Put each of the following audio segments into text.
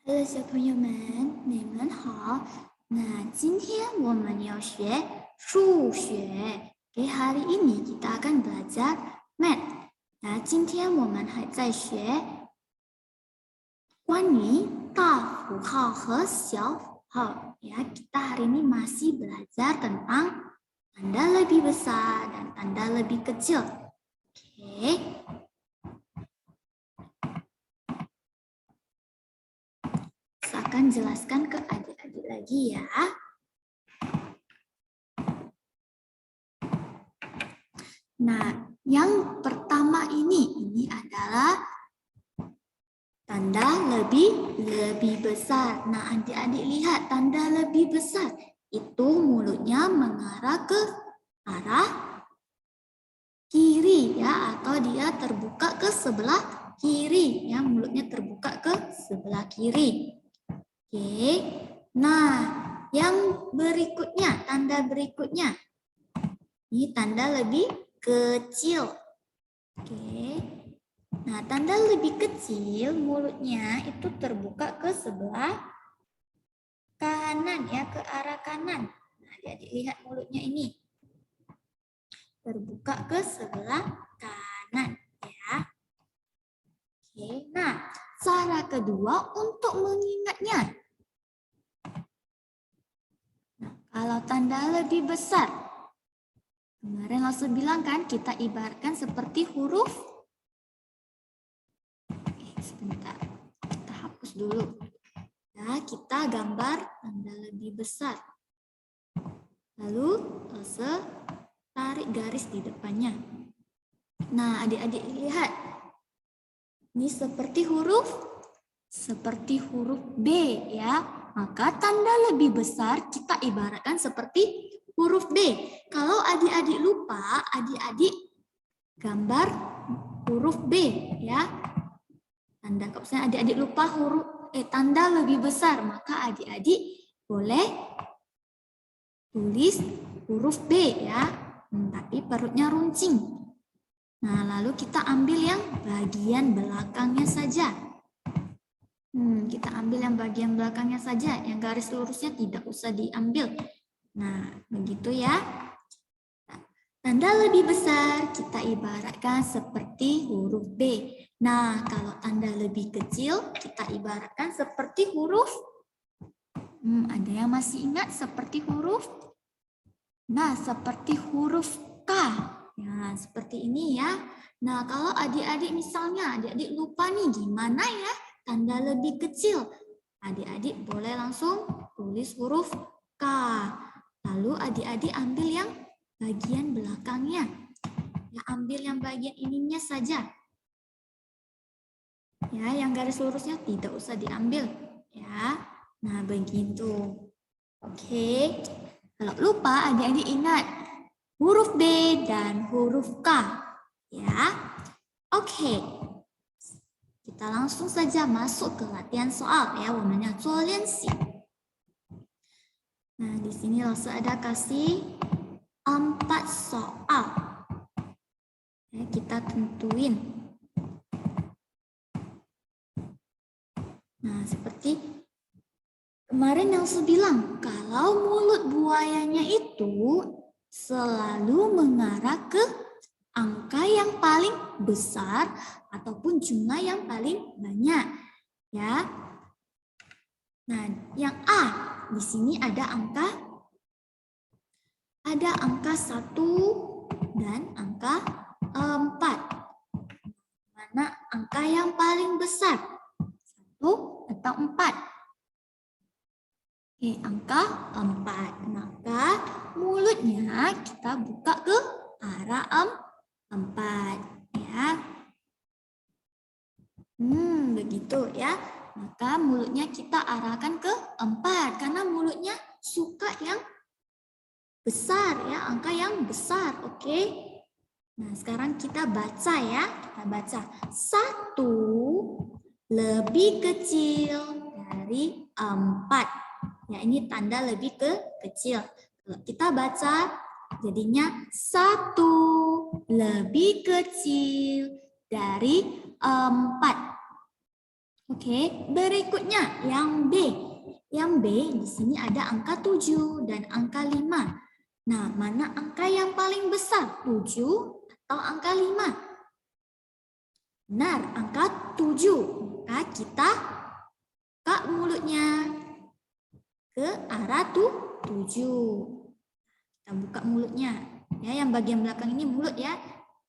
Hello，小朋友们，你们好。那今天我们要学数学。Oke, hari ini kita akan belajar math. Nah, 今天我们还在学关于大符号和小符号. Ya, kita hari ini masih belajar tentang tanda lebih besar dan tanda lebih kecil. Oke. Saya akan jelaskan ke adik-adik lagi ya. Nah, yang pertama ini adalah tanda lebih besar. Nah, adik-adik lihat tanda lebih besar itu mulutnya mengarah ke arah kiri ya, atau dia terbuka ke sebelah kiri ya, mulutnya terbuka ke sebelah kiri. Oke. Nah, yang berikutnya, tanda berikutnya. Ini tanda lebih kecil. Oke. Nah, tanda lebih kecil mulutnya itu terbuka ke sebelah kanan ya, ke arah kanan. Nah, adik-adik lihat mulutnya ini. Terbuka ke sebelah kanan ya. Oke. Nah, cara kedua untuk mengingatnya. Nah, kalau tanda lebih besar, kemarin langsung bilang kan kita ibaratkan seperti huruf. Sebentar, kita hapus dulu. Ya, kita gambar tanda lebih besar. Lalu Elsa tarik garis di depannya. Nah, adik-adik lihat. Ini seperti huruf B ya. Maka tanda lebih besar kita ibaratkan seperti huruf B. Kalau adik-adik lupa, adik-adik gambar huruf B ya. Tanda kalau misalnya adik-adik lupa tanda lebih besar, maka adik-adik boleh tulis huruf B ya, tapi perutnya runcing. Nah, lalu kita ambil yang bagian belakangnya saja. Kita ambil yang bagian belakangnya saja, yang garis lurusnya tidak usah diambil. Nah, begitu ya. Tanda lebih besar kita ibaratkan seperti huruf B. Nah, kalau tanda lebih kecil kita ibaratkan seperti huruf. Ada yang masih ingat seperti huruf? Nah, seperti huruf K. Ya, seperti ini ya. Nah, kalau adik-adik misalnya adik-adik lupa nih gimana ya tanda lebih kecil. Adik-adik boleh langsung tulis huruf K. Lalu adik-adik ambil yang bagian belakangnya. Ya, ambil yang bagian ininya saja. Ya, yang garis lurusnya tidak usah diambil. Ya, nah begitu. Oke. Kalau lupa, adik-adik ingat huruf B dan huruf K. Ya, oke. Kita langsung saja masuk ke latihan soal ya, warnanya soalensi. Nah, di sini langsung ada kasih 4 soal. Ya, kita tentuin. Nah, seperti kemarin yang saya bilang, kalau mulut buayanya itu selalu mengarah ke angka yang paling besar ataupun jumlah yang paling banyak, ya. Nah, yang A di sini ada angka 1 dan angka 4. Mana angka yang paling besar? 1 atau 4? Oke, angka 4. Maka mulutnya kita buka ke arah 4 ya. Begitu ya. Maka mulutnya kita arahkan ke 4 karena mulutnya suka yang besar ya, angka yang besar. Oke. Nah, sekarang kita baca ya. Kita baca 1 lebih kecil dari 4. Ya, ini tanda lebih kecil. Kalau kita baca jadinya 1 lebih kecil dari 4. Oke, berikutnya yang B. Yang B di sini ada angka 7 dan angka 5. Nah, mana angka yang paling besar? 7 atau angka 5? Benar, angka 7. Maka kita buka mulutnya ke arah 7. Kita buka mulutnya. Ya, yang bagian belakang ini mulut ya.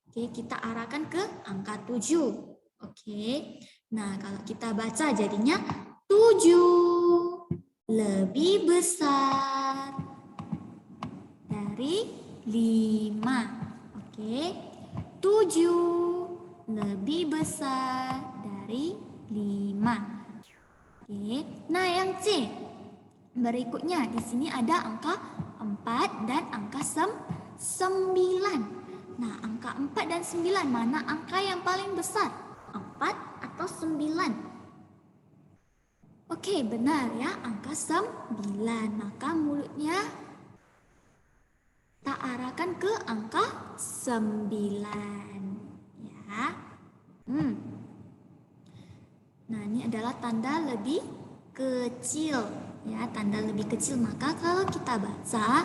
Oke, kita arahkan ke angka 7. Oke. Nah, kalau kita baca jadinya 7 lebih besar dari 5. Oke. 7 lebih besar dari 5. Oke. Nah, yang C. Berikutnya di sini ada angka 4 dan angka 9. Nah, angka 4 dan 9 mana angka yang paling besar? 4 atau 9? Oke, benar ya, angka 9. Maka mulutnya kita arahkan ke angka 9. Ya. Nah, ini adalah tanda lebih kecil. Ya, tanda lebih kecil. Maka kalau kita baca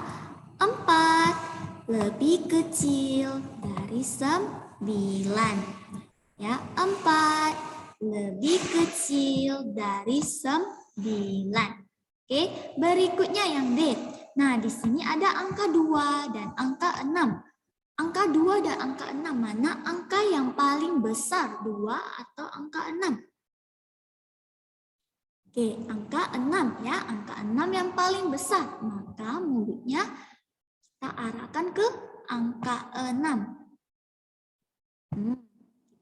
4 lebih kecil dari 9. Ya, 4 lebih kecil dari 9. Oke, berikutnya yang D. Nah, di sini ada angka 2 dan angka 6. Angka 2 dan angka 6 mana angka yang paling besar? 2 atau angka 6? Oke, angka 6 ya, angka 6 yang paling besar. Maka mulutnya kita arahkan ke angka 6.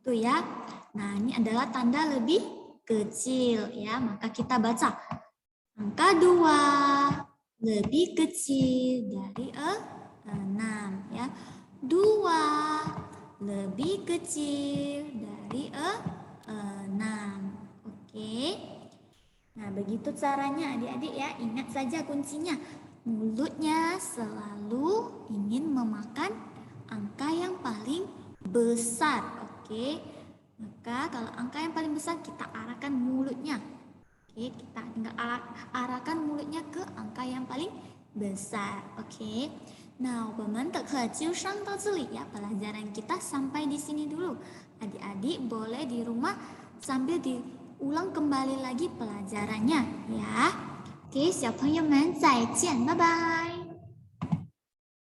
Itu ya. Nah, ini adalah tanda lebih kecil ya. Maka kita baca angka 2 lebih kecil dari 6 ya. 2 lebih kecil dari 6. Oke. Nah, begitu caranya adik-adik ya. Ingat saja kuncinya. Mulutnya selalu ingin memakan angka yang paling besar. Oke. Maka kalau angka yang paling besar kita arahkan mulutnya. Oke, kita tinggal arahkan mulutnya ke angka yang paling besar. Oke. Nah, 我们的课就上到这里 ya. Pelajaran kita sampai di sini dulu. Adik-adik boleh di rumah sambil diulang kembali lagi pelajarannya ya. Oke, 小朋友们再见，拜拜。